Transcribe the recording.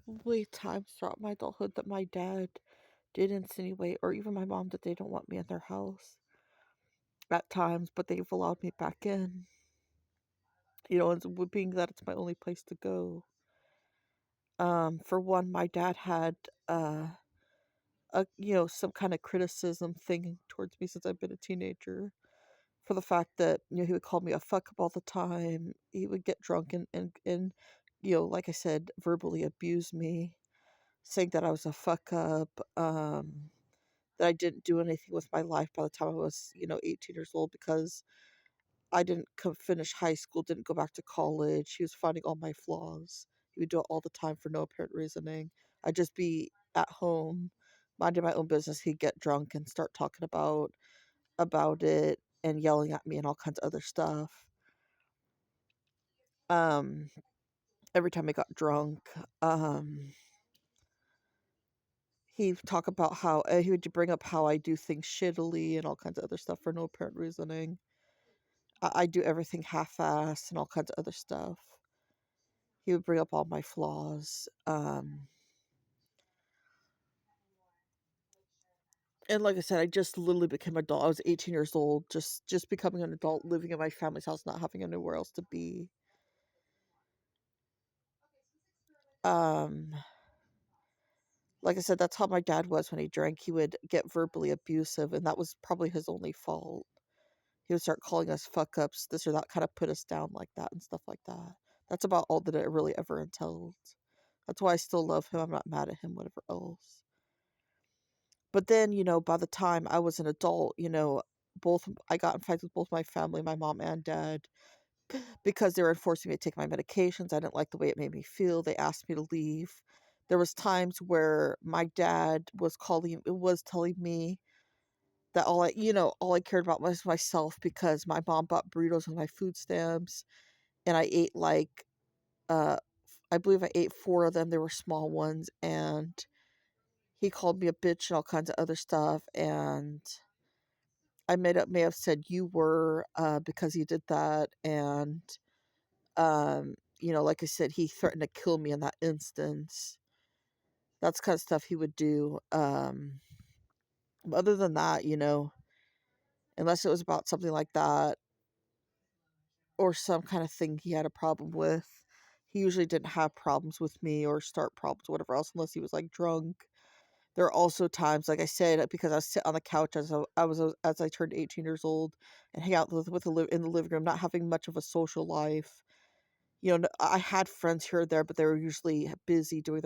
probably times throughout my adulthood that my dad did insinuate, or even my mom, that they don't want me in their house at times, but they've allowed me back in. And being that it's my only place to go. For one, my dad had some kind of criticism thing towards me since I've been a teenager, for the fact that he would call me a fuck up all the time. He would get drunk and like I said, verbally abuse me, saying that I was a fuck up, that I didn't do anything with my life by the time I was 18 years old, because I didn't finish high school, didn't go back to college. He was finding all my flaws. He would do it all the time for no apparent reasoning. I'd just be at home, minding my own business. He'd get drunk and start talking about it and yelling at me and all kinds of other stuff. Um, every time I got drunk, he'd talk about how he would bring up how I do things shittily and all kinds of other stuff for no apparent reasoning. I do everything half-assed and all kinds of other stuff. He would bring up all my flaws. And like I said, I just literally became adult. I was 18 years old, just becoming an adult, living in my family's house, not having anywhere else to be. Um, like I said, that's how my dad was when he drank. He would get verbally abusive, and that was probably his only fault. He would start calling us fuck ups, this or that, kind of put us down like that and stuff like that. That's about all that it really ever entailed. That's why I still love him. I'm not mad at him, whatever else. But then, by the time I was an adult, both I got in fights with both my family, my mom and dad, because they were forcing me to take my medications. I didn't like the way it made me feel. They asked me to leave. There was times where my dad was telling me that all I cared about was myself, because my mom bought burritos with my food stamps, and I ate uh I believe I ate 4 of them. They were small ones, and he called me a bitch and all kinds of other stuff, and I may have said "you were," because he did that, and like I said, he threatened to kill me in that instance. That's kind of stuff he would do. Other than that, unless it was about something like that, or some kind of thing he had a problem with, he usually didn't have problems with me or start problems, whatever else, unless he was like drunk. There are also times, like I said, because I was sitting on the couch as I turned 18 years old, and hang out in the living room, not having much of a social life. I had friends here or there, but they were usually busy doing their